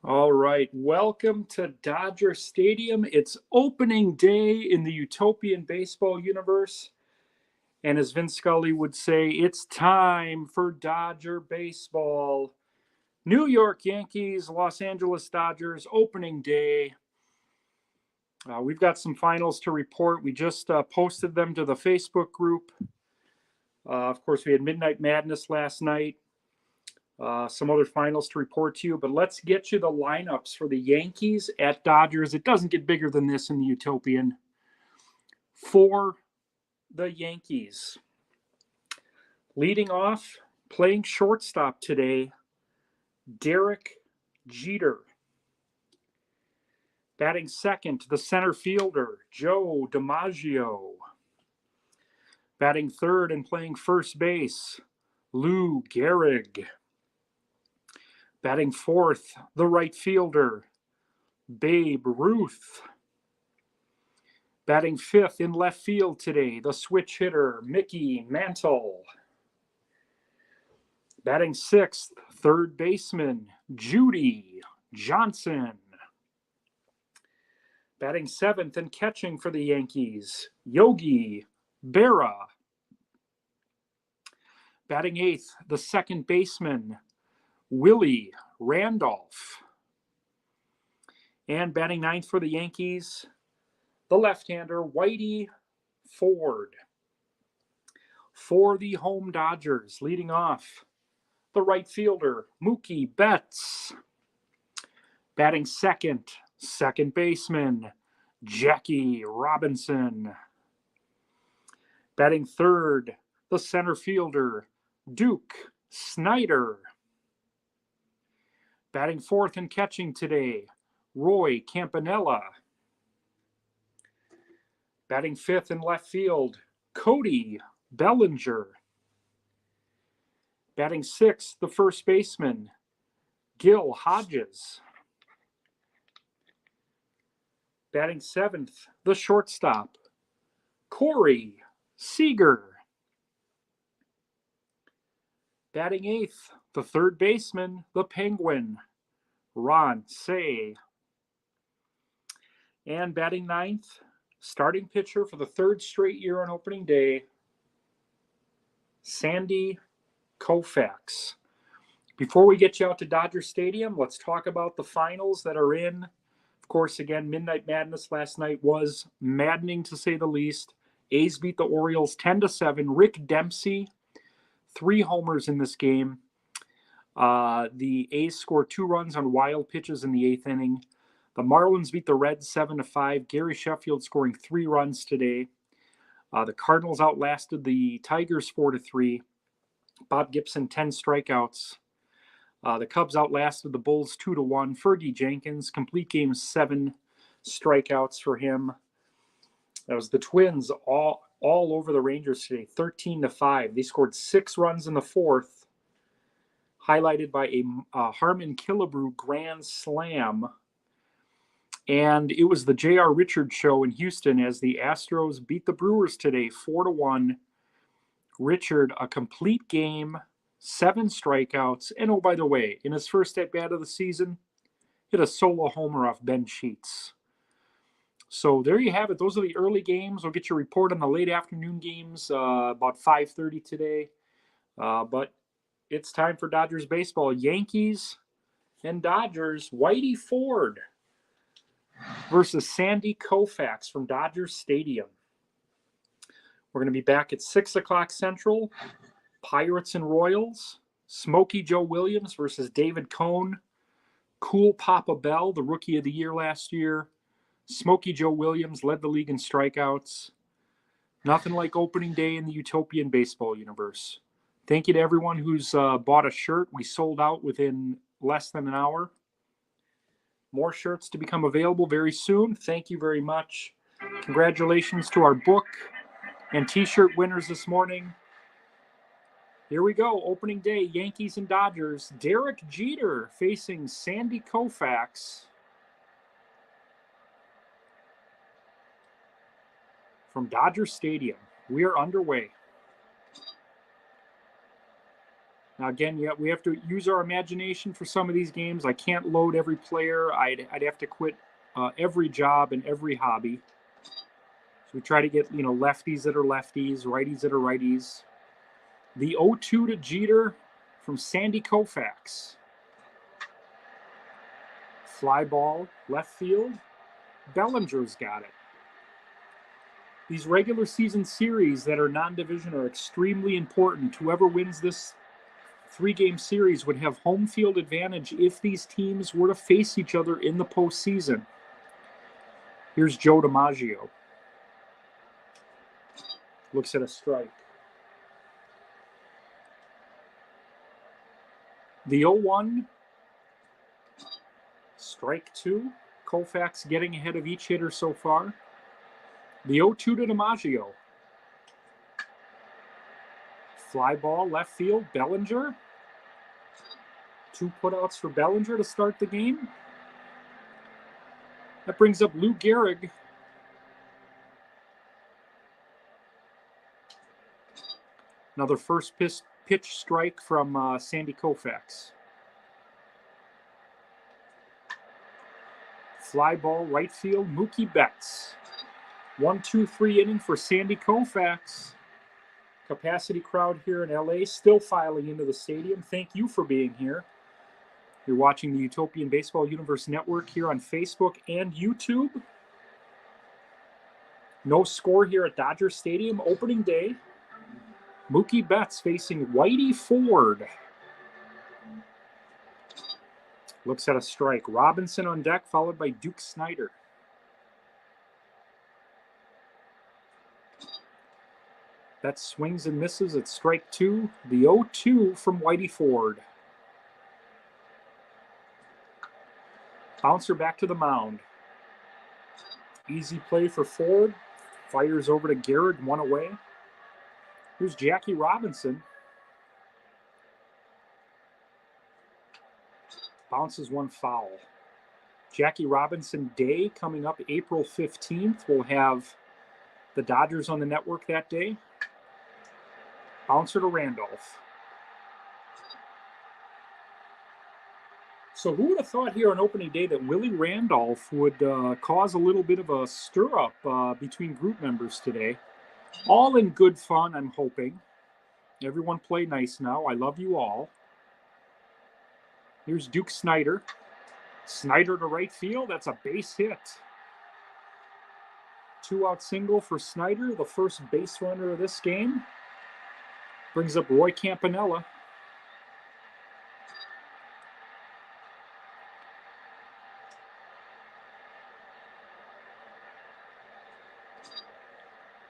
All right, welcome to Dodger Stadium. It's opening day in the Utopian baseball universe. And as Vince Scully would say, it's time for Dodger baseball. New York Yankees, Los Angeles Dodgers, opening day. We've got some finals to report. We just posted them to the Facebook group. Of course, we had Midnight Madness last night. Some other finals to report to you, but let's get you the lineups for the Yankees at Dodgers. It doesn't get bigger than this in the Utopian. For the Yankees, leading off, playing shortstop today, Derek Jeter. Batting second, the center fielder, Joe DiMaggio. Batting third and playing first base, Lou Gehrig. Batting fourth, the right fielder, Babe Ruth. Batting fifth in left field today, the switch hitter, Mickey Mantle. Batting sixth, third baseman, Judy Johnson. Batting seventh and catching for the Yankees, Yogi Berra. Batting eighth, the second baseman, Willie Randolph. And batting ninth for the Yankees, the left-hander, Whitey Ford. For the home Dodgers, leading off, the right fielder, Mookie Betts. Batting second, second baseman, Jackie Robinson. Batting third, the center fielder, Duke Snyder. Batting fourth and catching today, Roy Campanella. Batting fifth in left field, Cody Bellinger. Batting sixth, the first baseman, Gil Hodges. Batting seventh, the shortstop, Corey Seager. Batting eighth, the third baseman, the Penguin, Ron Cey. And batting ninth, starting pitcher for the third straight year on opening day, Sandy Koufax. Before we get you out to Dodger Stadium, let's talk about the finals that are in. Of course, again, Midnight Madness last night was maddening to say the least. A's beat the Orioles 10-7. Rick Dempsey, 3 homers in this game. The A's scored 2 runs on wild pitches in the 8th inning. The Marlins beat the Reds 7-5. Gary Sheffield scoring 3 runs today. The Cardinals outlasted the Tigers 4-3. Bob Gibson 10 strikeouts. The Cubs outlasted the Bulls 2-1. Fergie Jenkins, complete game 7 strikeouts for him. That was the Twins all over the Rangers today, 13-5. They scored 6 runs in the 4th, highlighted by a Harmon Killebrew grand slam. And it was the J.R. Richards show in Houston as the Astros beat the Brewers today, 4-1. Richard, a complete game, 7 strikeouts. And oh, by the way, in his first at-bat of the season, hit a solo homer off Ben Sheets. So there you have it. Those are the early games. We'll get your report on the late afternoon games about 5:30 today. But it's time for Dodgers baseball. Yankees and Dodgers. Whitey Ford versus Sandy Koufax from Dodger Stadium. We're going to be back at 6 o'clock Central. Pirates and Royals. Smokey Joe Williams versus David Cone. Cool Papa Bell, the Rookie of the Year last year. Smokey Joe Williams led the league in strikeouts. Nothing like opening day in the Utopian baseball universe. Thank you to everyone who's bought a shirt. We sold out within less than an hour. More shirts to become available very soon. Thank you very much. Congratulations to our book and t-shirt winners this morning. Here we go. Opening day, Yankees and Dodgers. Derek Jeter facing Sandy Koufax from Dodger Stadium. We are underway. Now, again, yeah, we have to use our imagination for some of these games. I can't load every player. I'd have to quit every job and every hobby. So we try to get, lefties that are lefties, righties that are righties. The 0-2 to Jeter from Sandy Koufax. Fly ball, left field. Bellinger's got it. These regular season series that are non-division are extremely important. Whoever wins this 3-game series would have home field advantage if these teams were to face each other in the postseason. Here's Joe DiMaggio. Looks at a strike. The 0-1, strike 2. Koufax getting ahead of each hitter so far. The 0-2 to DiMaggio. Fly ball, left field, Bellinger. 2 putouts for Bellinger to start the game. That brings up Lou Gehrig. Another first pitch strike from Sandy Koufax. Fly ball, right field, Mookie Betts. 1-2-3 inning for Sandy Koufax. Capacity crowd here in LA still filing into the stadium. Thank you for being here. You're watching the Utopian Baseball Universe Network here on Facebook and YouTube. No score here at Dodger Stadium. Opening day. Mookie Betts facing Whitey Ford. Looks at a strike. Robinson on deck, followed by Duke Snider. Betts swings and misses at strike 2. The 0-2 from Whitey Ford. Bouncer back to the mound. Easy play for Ford. Fires over to Gehrig, 1 away. Here's Jackie Robinson. Bounces 1 foul. Jackie Robinson Day coming up April 15th. We'll have the Dodgers on the network that day. Bouncer to Randolph. So who would have thought here on opening day that Willie Randolph would cause a little bit of a stir-up between group members today? All in good fun, I'm hoping. Everyone play nice now. I love you all. Here's Duke Snider. Snider to right field. That's a base hit. 2-out single for Snider, the first base runner of this game. Brings up Roy Campanella.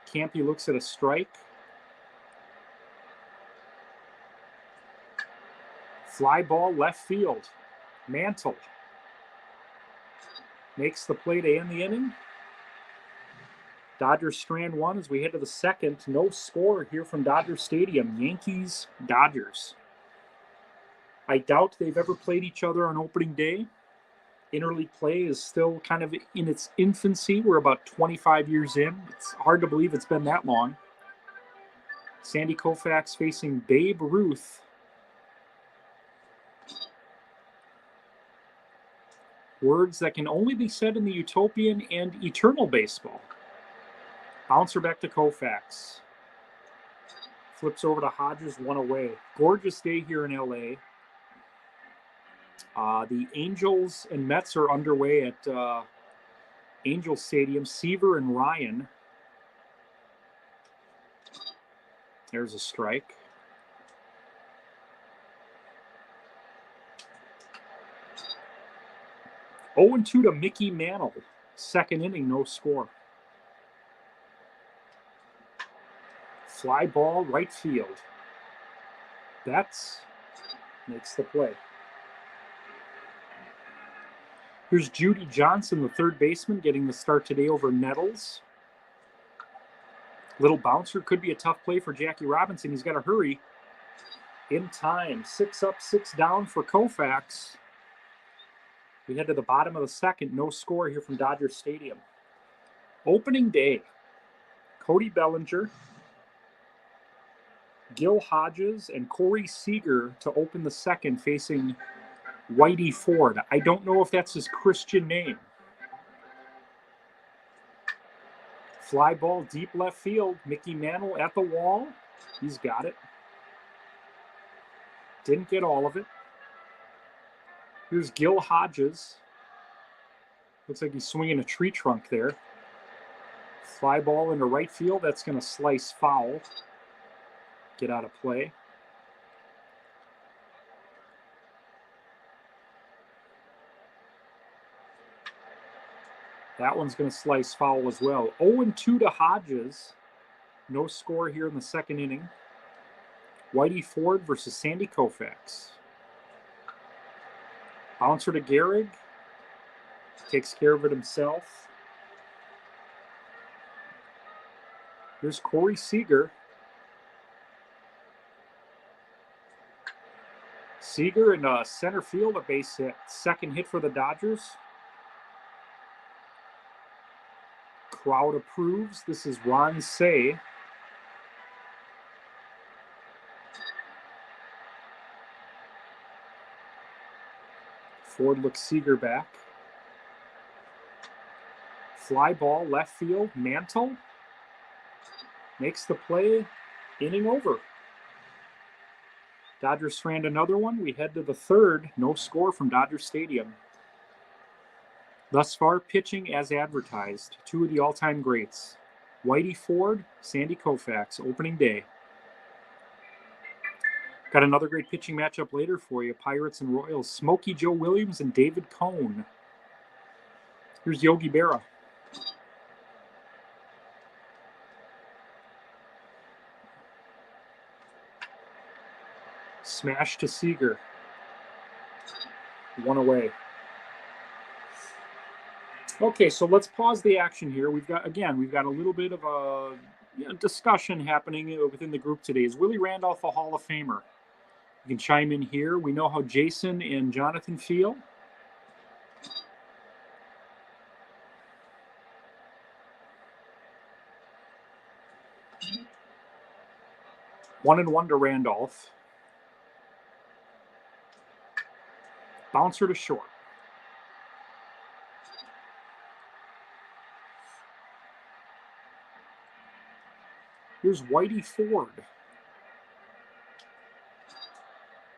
Campy looks at a strike. Fly ball left field. Mantle makes the play to end the inning. Dodgers strand 1 as we head to the second. No score here from Dodger Stadium. Yankees, Dodgers. I doubt they've ever played each other on opening day. Interleague play is still kind of in its infancy. We're about 25 years in. It's hard to believe it's been that long. Sandy Koufax facing Babe Ruth. Words that can only be said in the Utopian and Eternal baseball. Bouncer back to Koufax. Flips over to Hodges, 1 away. Gorgeous day here in LA. The Angels and Mets are underway at Angels Stadium. Seaver and Ryan. There's a strike. Oh, 0-2 to Mickey Mantle. Second inning, no score. Fly ball, right field. Betts makes the play. Here's Judy Johnson, the third baseman, getting the start today over Nettles. Little bouncer, could be a tough play for Jackie Robinson. He's got to hurry. In time, 6 up, 6 down for Koufax. We head to the bottom of the second. No score here from Dodger Stadium. Opening day. Cody Bellinger. Gil Hodges and Corey Seager to open the second, facing Whitey Ford. I don't know if that's his Christian name. Fly ball deep left field. Mickey Mantle at the wall. He's got it. Didn't get all of it. Here's Gil Hodges. Looks like he's swinging a tree trunk there. Fly ball into right field. That's going to slice foul. Get out of play. That one's going to slice foul as well. 0-2 to Hodges. No score here in the second inning. Whitey Ford versus Sandy Koufax. Bouncer to Gehrig. Takes care of it himself. Here's Corey Seager. Seager in center field, a base hit. Second hit for the Dodgers. Crowd approves. This is Ron Say. Ford looks Seager back. Fly ball, left field, Mantle. Makes the play, inning over. Dodgers strand another one. We head to the third. No score from Dodger Stadium. Thus far, pitching as advertised. Two of the all-time greats. Whitey Ford, Sandy Koufax, opening day. Got another great pitching matchup later for you. Pirates and Royals. Smokey Joe Williams and David Cone. Here's Yogi Berra. Smash to Seager. One away. Okay, so let's pause the action here. We've got a little bit of a discussion happening within the group today. Is Willie Randolph a Hall of Famer? You can chime in here. We know how Jason and Jonathan feel. One and one to Randolph. Bouncer to short. Here's Whitey Ford.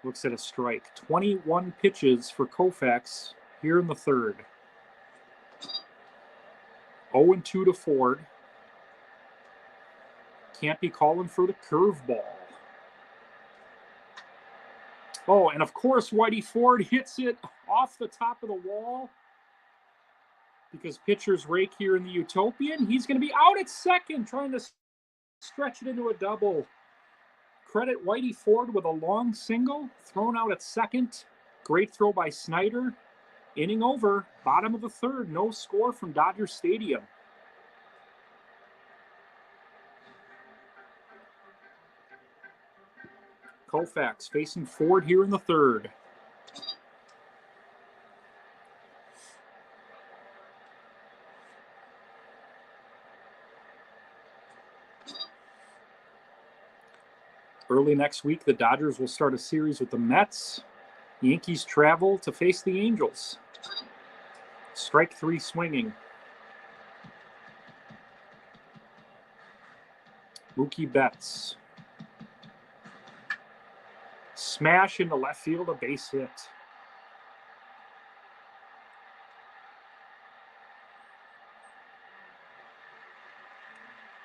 Looks at a strike. 21 pitches for Koufax here in the third. 0-2 to Ford. Can't be calling for the curveball. Oh, and of course, Whitey Ford hits it off the top of the wall because pitchers rake here in the Utopian. He's going to be out at second, trying to stretch it into a double. Credit Whitey Ford with a long single, thrown out at second. Great throw by Snyder. Inning over, bottom of the third, no score from Dodger Stadium. Koufax facing Ford here in the third. Early next week, the Dodgers will start a series with the Mets. Yankees travel to face the Angels. Strike three swinging. Mookie Betts. Smash into left field, a base hit.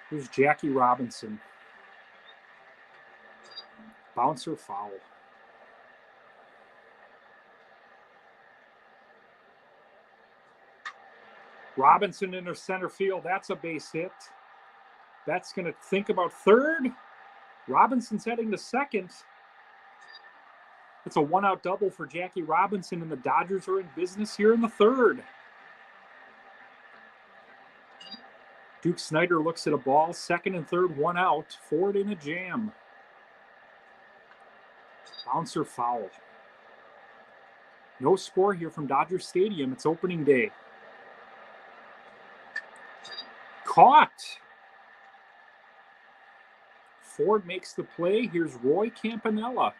Here's Jackie Robinson. Bouncer foul. Robinson into center field. That's a base hit. That's going to think about third. Robinson's heading to second. It's a one-out double for Jackie Robinson, and the Dodgers are in business here in the third. Duke Snyder looks at a ball. Second and third, one out. Ford in a jam. Bouncer foul. No score here from Dodger Stadium. It's opening day. Caught. Ford makes the play. Here's Roy Campanella.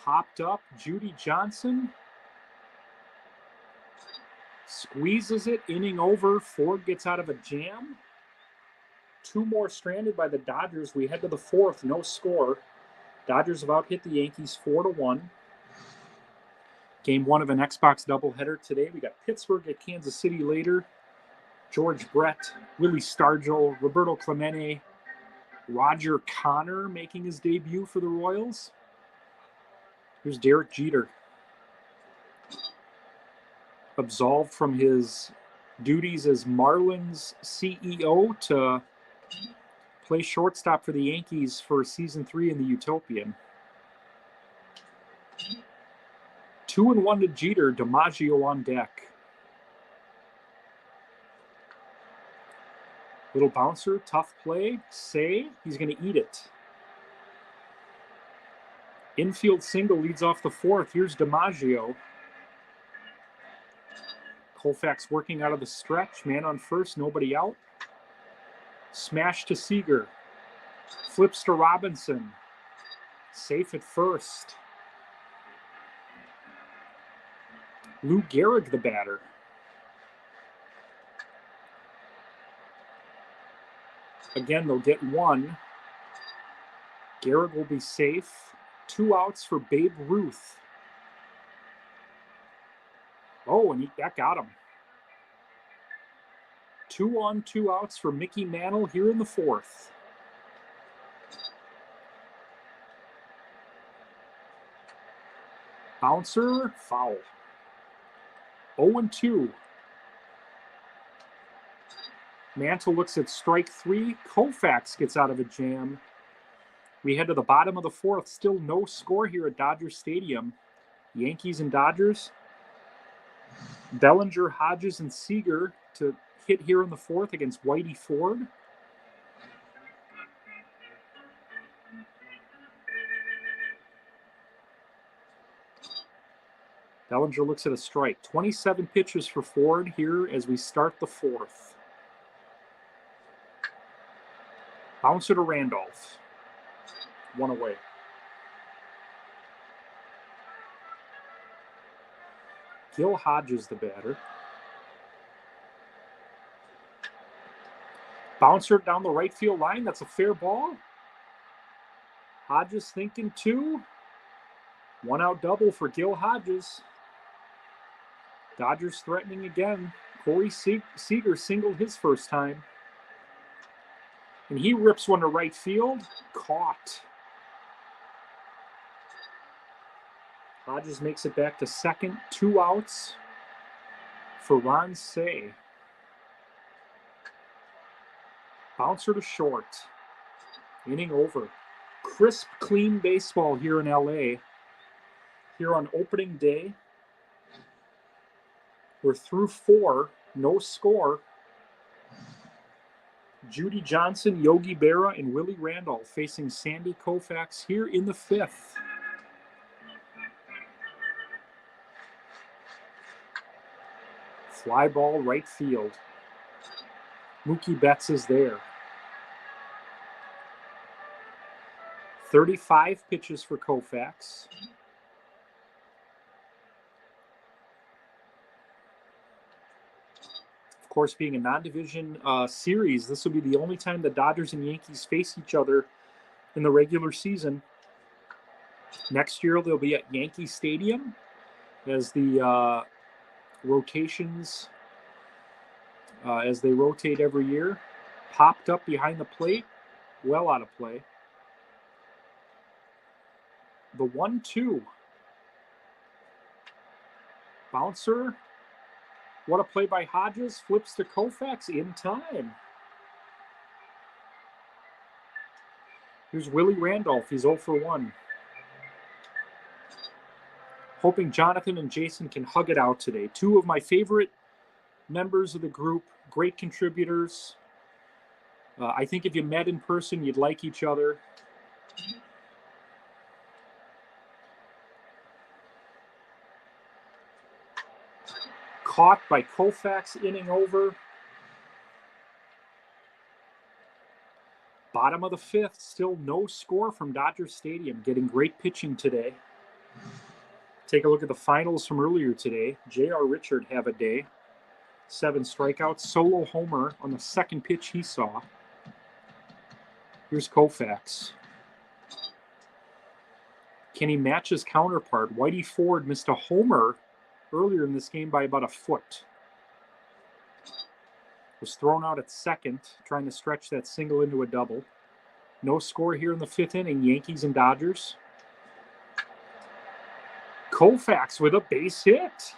Popped up, Judy Johnson. Squeezes it, inning over. Ford gets out of a jam. 2 more stranded by the Dodgers. We head to the 4th, no score. Dodgers have out hit the Yankees 4-1. Game 1 of an Xbox doubleheader today. We got Pittsburgh at Kansas City later. George Brett, Willie Stargell, Roberto Clemente, Roger Connor making his debut for the Royals. Here's Derek Jeter. Absolved from his duties as Marlins CEO to play shortstop for the Yankees for season 3 in the Utopian. 2-1 to Jeter, DiMaggio on deck. Little bouncer, tough play. Say, he's going to eat it. Infield single leads off the 4th. Here's DiMaggio. Koufax working out of the stretch. Man on first, nobody out. Smash to Seager. Flips to Robinson. Safe at first. Lou Gehrig, the batter. Again, they'll get 1. Gehrig will be safe. 2 outs for Babe Ruth. Oh, and that got him. 2 on, 2 outs for Mickey Mantle here in the 4th. Bouncer, foul. 0-2. Mantle looks at strike 3. Koufax gets out of a jam. We head to the bottom of the 4th. Still no score here at Dodger Stadium. Yankees and Dodgers. Bellinger, Hodges, and Seager to hit here in the 4th against Whitey Ford. Bellinger looks at a strike. 27 pitches for Ford here as we start the 4th. Bouncer to Randolph. 1 away. Gil Hodges, the batter. Bouncer down the right field line. That's a fair ball. Hodges thinking 2. 1 out double for Gil Hodges. Dodgers threatening again. Corey Seager singled his first time. And he rips one to right field. Caught. Hodges makes it back to second. 2 outs for Ron Say. Bouncer to short. Inning over. Crisp, clean baseball here in LA. Here on opening day. We're through 4. No score. Judy Johnson, Yogi Berra, and Willie Randolph facing Sandy Koufax here in the 5th. Fly ball right field. Mookie Betts is there. 35 pitches for Koufax. Of course, being a non-division series, this will be the only time the Dodgers and Yankees face each other in the regular season. Next year, they'll be at Yankee Stadium as the rotations, as they rotate every year. Popped up behind the plate, well out of play. The 1-2. Bouncer. What a play by Hodges. Flips to Koufax in time. Here's Willie Randolph. He's 0 for 1. Hoping Jonathan and Jason can hug it out today. 2 of my favorite members of the group. Great contributors. I think if you met in person, you'd like each other. caught by Koufax, inning over. Bottom of the fifth, still no score from Dodger Stadium. Getting great pitching today. Take a look at the finals from earlier today. J.R. Richard have a day. 7 strikeouts, solo homer on the second pitch he saw. Here's Koufax. Can he match his counterpart? Whitey Ford missed a homer earlier in this game by about a foot. Was thrown out at second, trying to stretch that single into a double. No score here in the 5th inning, Yankees and Dodgers. Koufax with a base hit.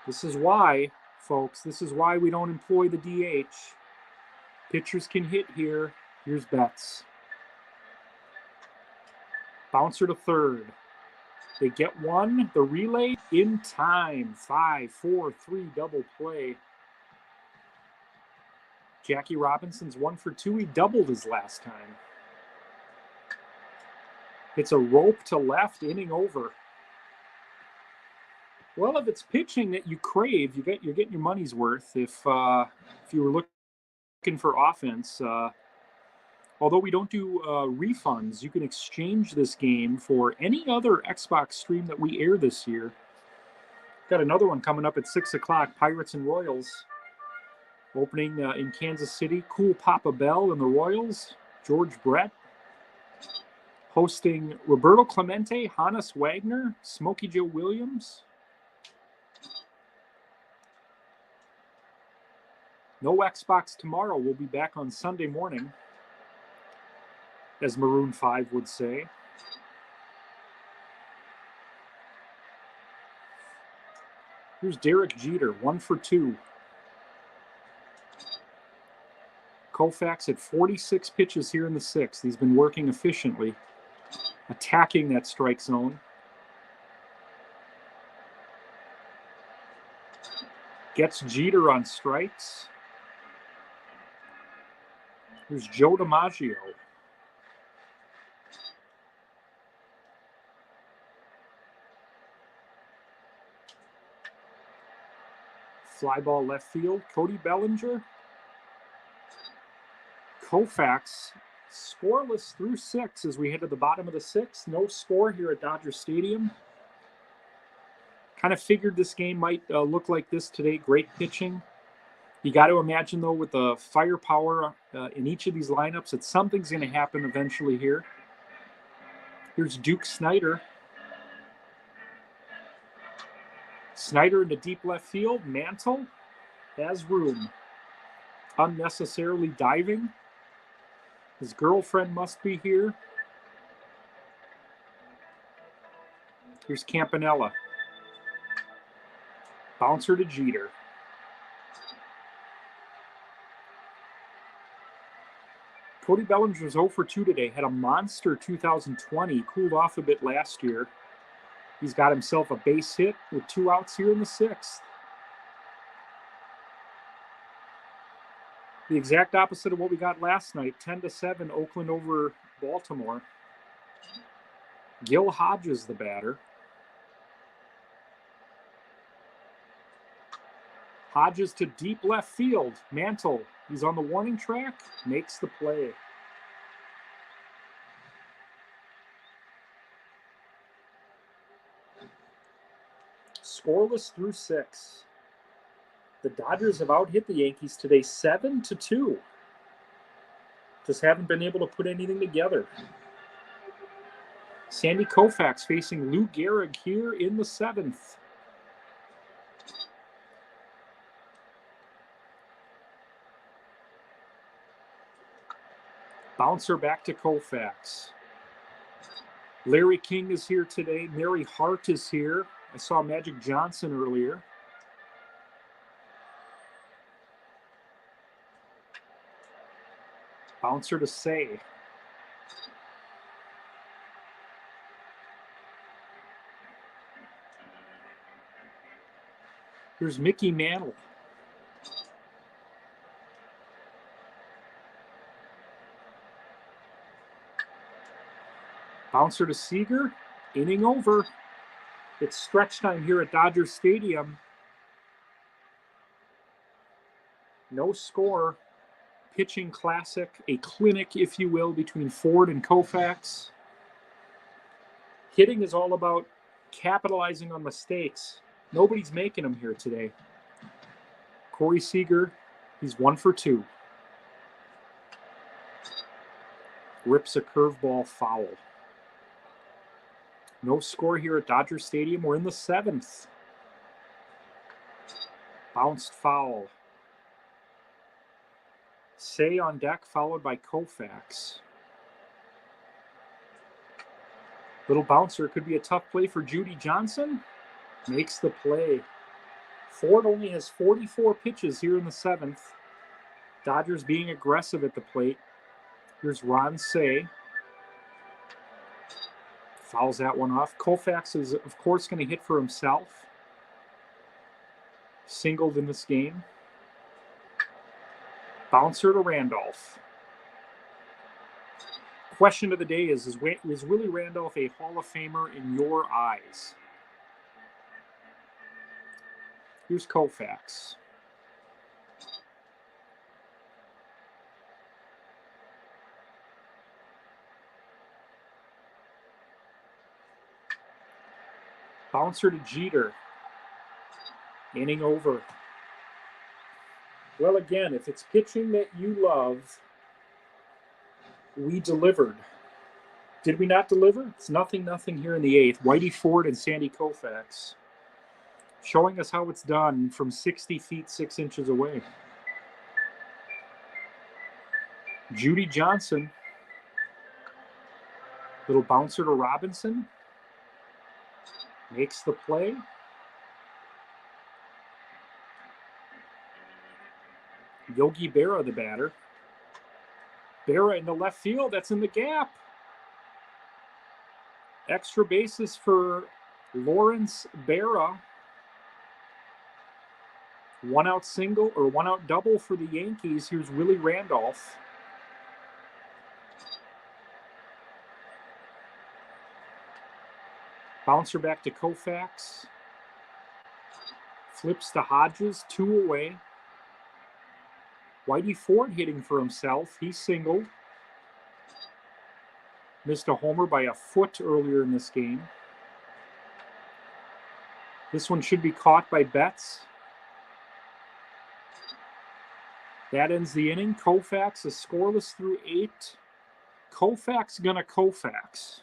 This is why, folks, this is why we don't employ the DH. Pitchers can hit here. Here's Betts. Bouncer to third. They get one. The relay in time. 5-4-3 double play. Jackie Robinson's 1 for 2. He doubled his last time. It's a rope to left, inning over. Well, if it's pitching that you crave, you're getting your money's worth. If you were looking for offense, although we don't do refunds, you can exchange this game for any other Xbox stream that we air this year. Got another one coming up at 6 o'clock, Pirates and Royals. Opening in Kansas City, Cool Papa Bell and the Royals, George Brett. Hosting Roberto Clemente, Hannes Wagner, Smokey Joe Williams. No Xbox tomorrow. We'll be back on Sunday morning, as Maroon 5 would say. Here's Derek Jeter, 1 for 2. Koufax at 46 pitches here in the 6th. He's been working efficiently, attacking that strike zone. Gets Jeter on strikes. Here's Joe DiMaggio. Fly ball left field. Cody Bellinger. Koufax scoreless through 6 as we head to the bottom of the 6th. No score here at Dodger Stadium. Kind of figured this game might look like this today. Great pitching. You got to imagine, though, with the firepower in each of these lineups, that something's going to happen eventually here. Here's Duke Snider. Snider into deep left field. Mantle has room. Unnecessarily diving. His girlfriend must be here. Here's Campanella. Bouncer to Jeter. Cody Bellinger was 0 for 2 today. Had a monster 2020. Cooled off a bit last year. He's got himself a base hit with 2 outs here in the 6th. The exact opposite of what we got last night. 10-7, Oakland over Baltimore. Gil Hodges, the batter. Hodges to deep left field. Mantle, he's on the warning track, makes the play. Scoreless through 6. The Dodgers have out-hit the Yankees today 7-2. Just haven't been able to put anything together. Sandy Koufax facing Lou Gehrig here in the 7th. Bouncer back to Koufax. Larry King is here today. Mary Hart is here. I saw Magic Johnson earlier. Bouncer to Say. Here's Mickey Mantle. Bouncer to Seager. Inning over. It's stretch time here at Dodger Stadium. No score. Pitching classic, a clinic, if you will, between Ford and Koufax. Hitting is all about capitalizing on mistakes. Nobody's making them here today. Corey Seager, he's 1 for 2. Rips a curveball foul. No score here at Dodger Stadium. We're in the 7th. Bounced foul. Say on deck, followed by Koufax. Little bouncer, could be a tough play for Judy Johnson. Makes the play. Ford only has 44 pitches here in the 7th. Dodgers being aggressive at the plate. Here's Ron Say. Fouls that one off. Koufax is, of course, going to hit for himself. Singled in this game. Bouncer to Randolph. Question of the day is Willie Randolph a Hall of Famer in your eyes? Here's Koufax. Bouncer to Jeter. Inning over. Well, again, if it's pitching that you love, we delivered. Did we not deliver? It's 0-0 here in the 8th. Whitey Ford and Sandy Koufax showing us how it's done from 60 feet, 6 inches away. Judy Johnson. Little bouncer to Robinson. Makes the play. Yogi Berra, the batter. Berra in the left field. That's in the gap. Extra bases for Lawrence Berra. 1 out single or 1 out double for the Yankees. Here's Willie Randolph. Bouncer back to Koufax. Flips to Hodges. 2 away. Whitey Ford hitting for himself. He singled. Missed a homer by a foot earlier in this game. This one should be caught by Betts. That ends the inning. Koufax is scoreless through 8. Koufax gonna Koufax.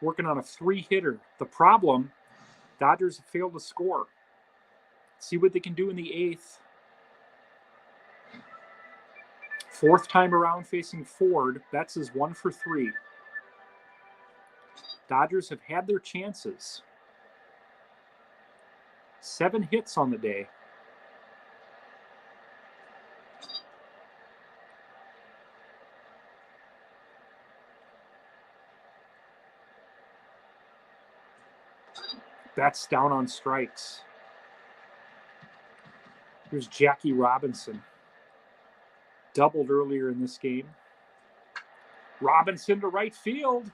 Working on a 3-hitter. The problem, Dodgers have failed to score. See what they can do in the 8th. 4th time around facing Ford. Betts is 1 for 3. Dodgers have had their chances. 7 hits on the day. Betts down on strikes. Here's Jackie Robinson. Doubled earlier in this game. Robinson to right field.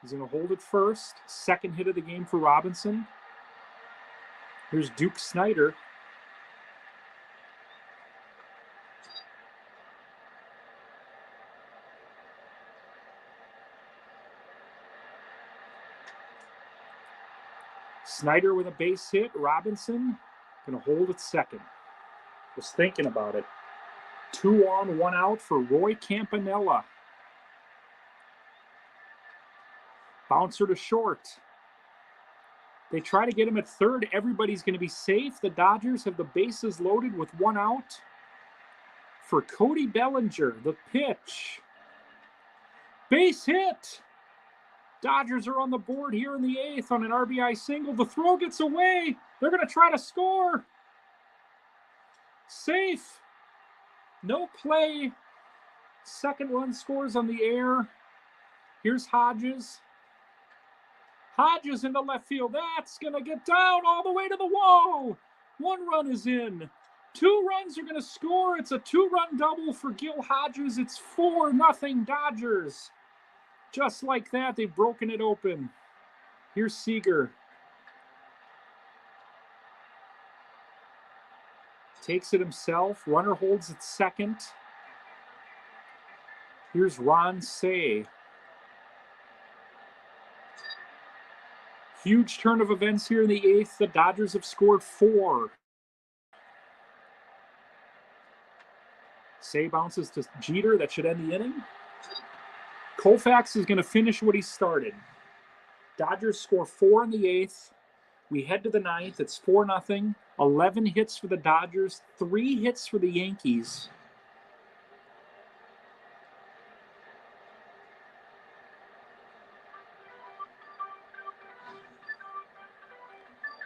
He's going to hold it first. 2nd hit of the game for Robinson. Here's Duke Snider. Snider with a base hit. Robinson going to hold it 2nd. Was thinking about it. 2 on, 1 out for Roy Campanella. Bouncer to short. They try to get him at 3rd. Everybody's going to be safe. The Dodgers have the bases loaded with 1 out. For Cody Bellinger, the pitch. Base hit. Dodgers are on the board here in the 8th on an RBI single. The throw gets away. They're going to try to score. Safe. No play. 2nd run scores on the air. Here's Hodges. Hodges into left field. That's going to get down all the way to the wall. 1 run is in. 2 runs are going to score. It's a 2-run double for Gil Hodges. It's 4-0 Dodgers. Just like that, they've broken it open. Here's Seager. takes it himself. Runner holds at second. Here's Ron Say. Huge turn of events here in the 8th. The Dodgers have scored 4. Say bounces to Jeter. That should end the inning. Koufax is going to finish what he started. Dodgers score 4 in the 8th. We head to the 9th. It's 4-0. 11 hits for the Dodgers, 3 hits for the Yankees.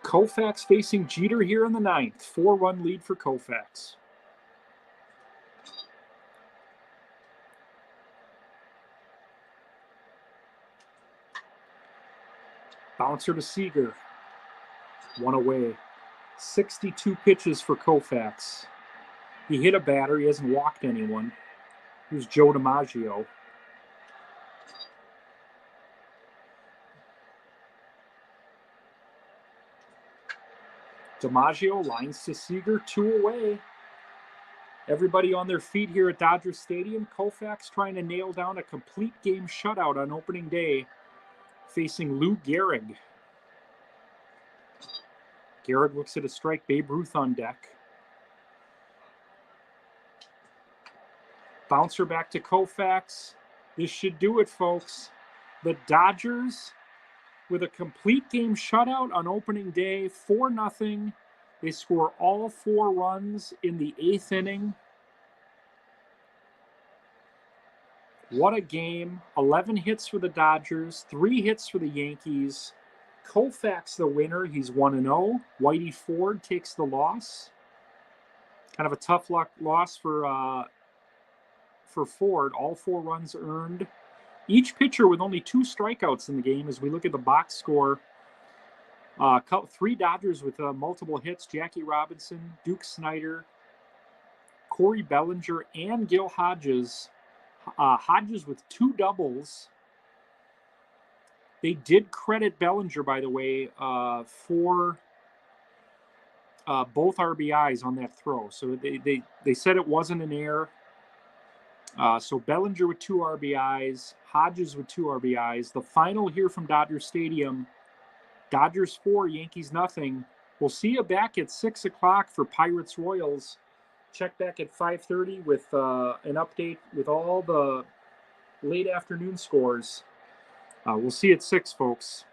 Koufax facing Jeter here in the 9th. 4-run lead for Koufax. Bouncer to Seager. 1 away. 62 pitches for Koufax. He hit a batter. He hasn't walked anyone. Here's Joe DiMaggio. DiMaggio lines to Seager. 2 away. Everybody on their feet here at Dodger Stadium. Koufax trying to nail down a complete game shutout on opening day, facing Lou Gehrig. Gehrig looks at a strike. Babe Ruth on deck. Bouncer back to Koufax. This should do it, folks. The Dodgers, with a complete game shutout on opening day, 4-0. They score all 4 runs in the 8th inning. What a game. 11 hits for the Dodgers, 3 hits for the Yankees. Koufax the winner. He's 1-0. Whitey Ford takes the loss. Kind of a tough luck loss for Ford. All 4 runs earned. Each pitcher with only 2 strikeouts in the game as we look at the box score. 3 Dodgers with multiple hits. Jackie Robinson, Duke Snider, Cody Bellinger, and Gil Hodges. Hodges with 2 doubles. They did credit Bellinger, by the way, for both RBIs on that throw. So they said it wasn't an error. So Bellinger with 2 RBIs, Hodges with 2 RBIs. The final here from Dodger Stadium, Dodgers 4, Yankees nothing. We'll see you back at 6 o'clock for Pirates Royals. Check back at 5:30 with an update with all the late afternoon scores. We'll see you at 6, folks.